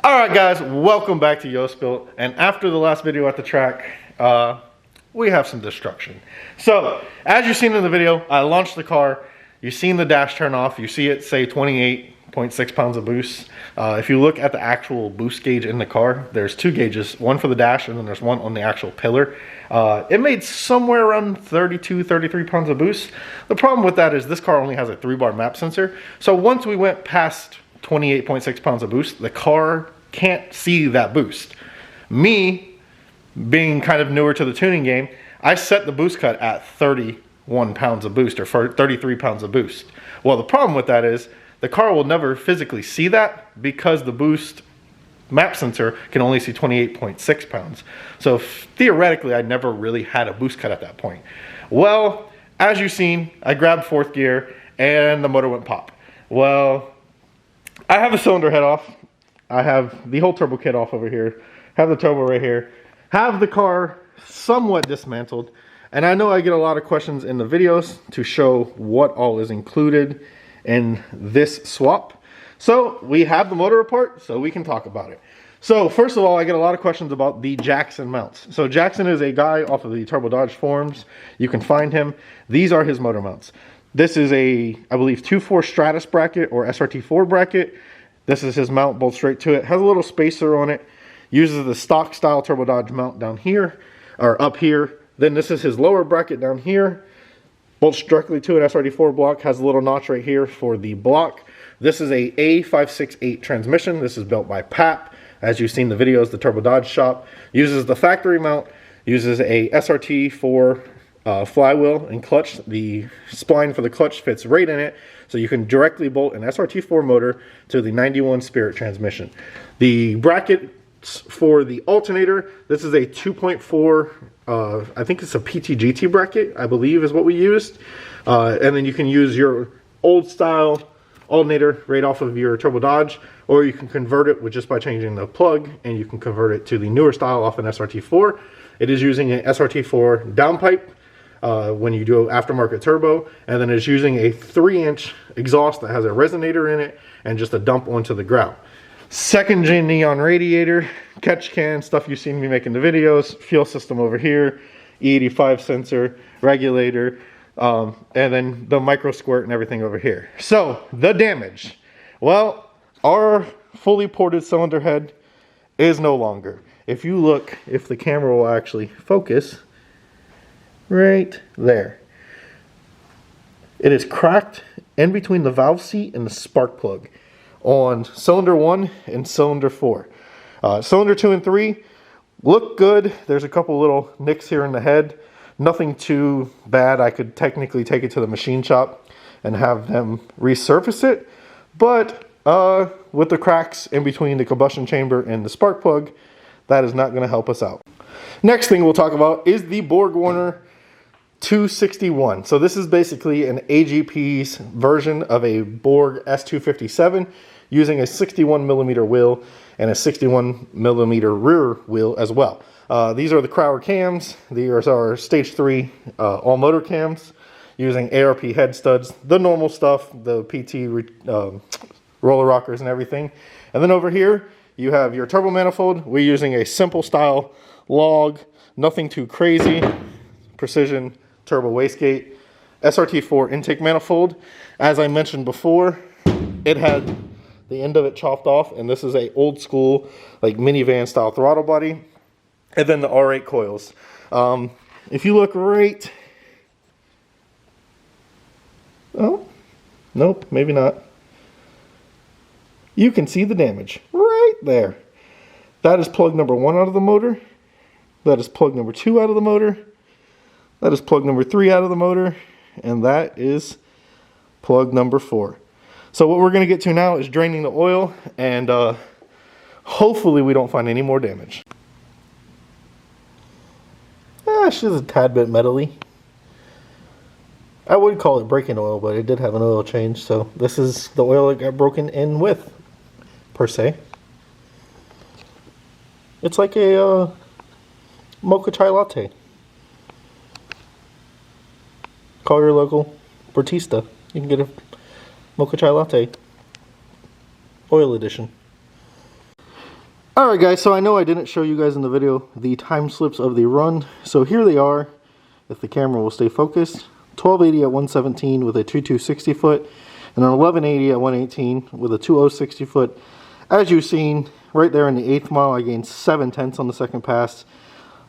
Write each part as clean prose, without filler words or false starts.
Alright guys, welcome back to Yospilt, and after the last video at the track, we have some destruction. So, as you've seen in the video, I launched the car, you've seen the dash turn off, you see it say 28.6 pounds of boost. If you look at the actual boost gauge in the car, there's two gauges, one for the dash and then there's one on the actual pillar. It made somewhere around 33 pounds of boost. The problem with that is this car only has a 3-bar map sensor, so once we went past 28.6 pounds of boost, the car can't see that boost. Me, being kind of newer to the tuning game, I set the boost cut at 31 pounds of boost, or 33 pounds of boost. Well, the problem with that is the car will never physically see that because the boost map sensor can only see 28.6 pounds. So theoretically, I never really had a boost cut at that point. Well, as you've seen, I grabbed 4th gear and the motor went pop. Well, I have the cylinder head off. I have the whole turbo kit off over here. Have the turbo right here. Have the car somewhat dismantled. And I know I get a lot of questions in the videos to show what all is included in this swap. So we have the motor apart, so we can talk about it. So first of all, I get a lot of questions about the Jackson mounts. So Jackson is a guy off of the Turbo Dodge forums. You can find him. These are his motor mounts. This is a, I believe, 2.4 Stratus bracket or srt4 bracket. This is his mount, bolt straight to it. Has a little spacer on it. Uses the stock style Turbo Dodge mount down here, or up here. Then this is his lower bracket down here. Bolts directly to an srt4 block. Has a little notch right here for the block. This is a A568 transmission. This is built by PAP. As you've seen the videos, the Turbo Dodge shop. Uses the factory mount. Uses a srt4 flywheel and clutch. The spline for the clutch fits right in it, so you can directly bolt an srt4 motor to the 91 Spirit transmission. The brackets for the alternator, this is a 2.4, I think it's a PT-GT bracket, I believe is what we used. And then you can use your old style alternator right off of your Turbo Dodge, or you can convert it with just by changing the plug, and you can convert it to the newer style off an srt4. It is using an srt4 downpipe when you do aftermarket turbo, and then it's using a 3-inch exhaust that has a resonator in it and just a dump onto the ground. 2nd gen neon radiator, catch can, stuff you've seen me make in the videos, fuel system over here, E85 sensor, regulator, and then the micro squirt and everything over here. So the damage, well, our fully ported cylinder head is no longer. If you look, if the camera will actually focus, right there, it is cracked in between the valve seat and the spark plug on cylinder 1 and cylinder 4. Cylinder 2 and 3 look good. There's a couple little nicks here in the head. Nothing too bad. I could technically take it to the machine shop and have them resurface it, but with the cracks in between the combustion chamber and the spark plug, that is not going to help us out. Next thing we'll talk about is the BorgWarner 261. So this is basically an AGP's version of a Borg S257 using a 61 millimeter wheel and a 61 millimeter rear wheel as well. These are the Crowder cams. These are our stage 3 all motor cams using ARP head studs, the normal stuff, the PT roller rockers and everything. And then over here you have your turbo manifold. We're using a simple style log, nothing too crazy, precision turbo wastegate, srt4 intake manifold. As I mentioned before, it had the end of it chopped off, and this is a old school like minivan style throttle body. And then the R8 coils. If you look right, oh, nope, maybe not. You can see the damage right there. That is plug number 1 out of the motor. That is plug number 2 out of the motor. That is plug number 3 out of the motor. And that is plug number 4. So what we're going to get to now is draining the oil, and hopefully we don't find any more damage. She's a tad bit metally. I would call it break-in oil, but it did have an oil change, so this is the oil it got broken in with, per se. It's like a mocha chai latte. Call your local Batista. You can get a mocha chai latte oil edition. Alright guys, so I know I didn't show you guys in the video the time slips of the run. So here they are, if the camera will stay focused. 1280 at 117 with a 2260 foot, and an 1180 at 118 with a 2060 foot. As you've seen, right there in the 8th mile, I gained 7/10 on the second pass.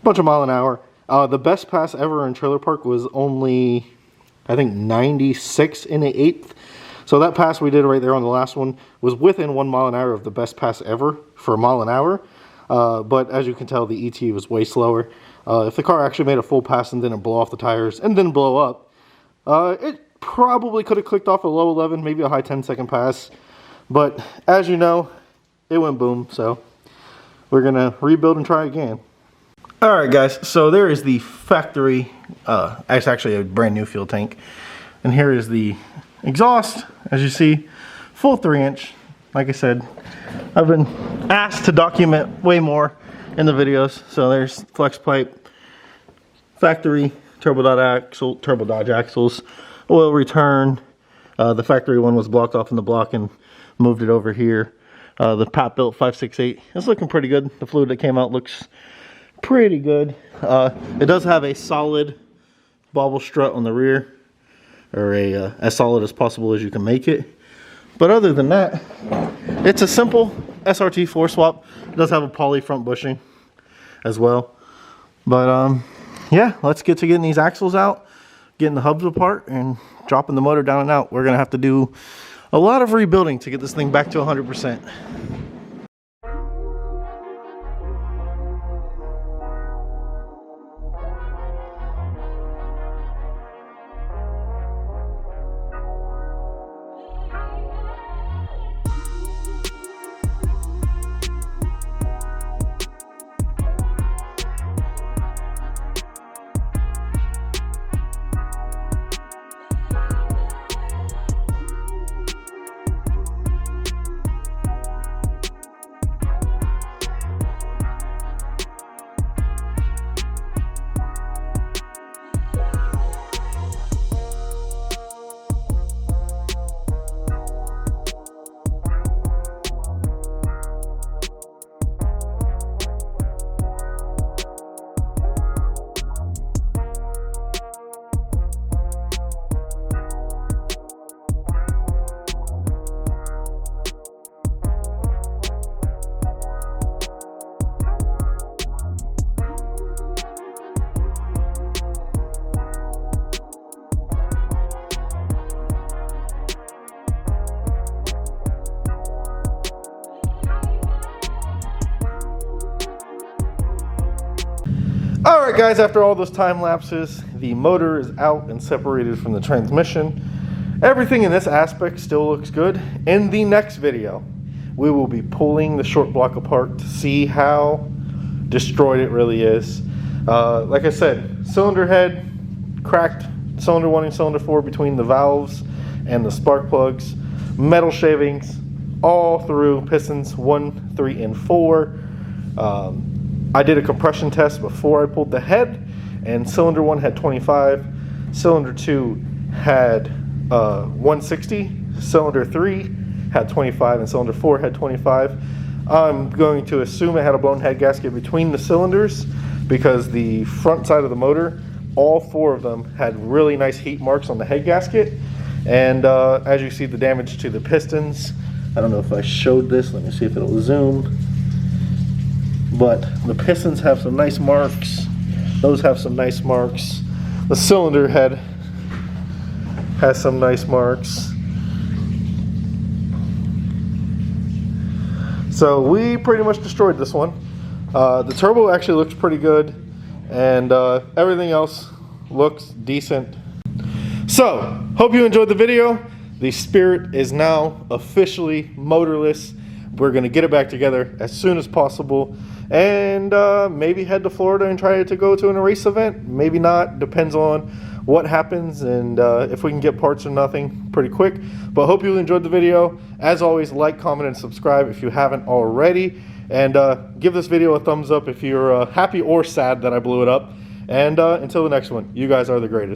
Bunch of mile an hour. The best pass ever in trailer park was only, I think, 96 in the 8th. So that pass we did right there on the last one was within 1 mile an hour of the best pass ever for a mile an hour. But as you can tell, the ET was way slower. If the car actually made a full pass and didn't blow off the tires and didn't blow up, it probably could have clicked off a low 11, maybe a high 10-second pass. But as you know, it went boom. So we're going to rebuild and try again. Alright guys, so there is the factory, it's actually a brand new fuel tank. And here is the exhaust, as you see, full 3-inch. Like I said, I've been asked to document way more in the videos. So there's flex pipe, factory, turbo Dodge axles, oil return. The factory one was blocked off in the block and moved it over here. The Pat built 568, it's looking pretty good. The fluid that came out looks pretty good. It does have a solid bobble strut on the rear, or as solid as possible as you can make it. But other than that, it's a simple srt4 swap. It does have a poly front bushing as well. But yeah, let's get to getting these axles out, getting the hubs apart, and dropping the motor down and out. We're gonna have to do a lot of rebuilding to get this thing back to 100%. Alright guys, after all those time lapses, the motor is out and separated from the transmission. Everything in this aspect still looks good. In the next video, we will be pulling the short block apart to see how destroyed it really is. Like I said, cylinder head cracked, cylinder 1 and cylinder 4 between the valves and the spark plugs, metal shavings all through pistons 1, 3, and 4. I did a compression test before I pulled the head, and cylinder 1 had 25, cylinder 2 had 160, cylinder 3 had 25, and cylinder 4 had 25. I'm going to assume it had a blown head gasket between the cylinders because the front side of the motor, all 4 of them had really nice heat marks on the head gasket. And as you see, the damage to the pistons, I don't know if I showed this, let me see if it'll zoom. But the pistons have some nice marks. Those have some nice marks. The cylinder head has some nice marks. So we pretty much destroyed this one. The turbo actually looks pretty good, and everything else looks decent. So, hope you enjoyed the video. The Spirit is now officially motorless. We're going to get it back together as soon as possible, and maybe head to Florida and try to go to an race event. Maybe not, depends on what happens and if we can get parts or nothing pretty quick. But hope you enjoyed the video. As always, like, comment, and subscribe if you haven't already, and give this video a thumbs up if you're happy or sad that I blew it up. And until the next one, you guys are the greatest.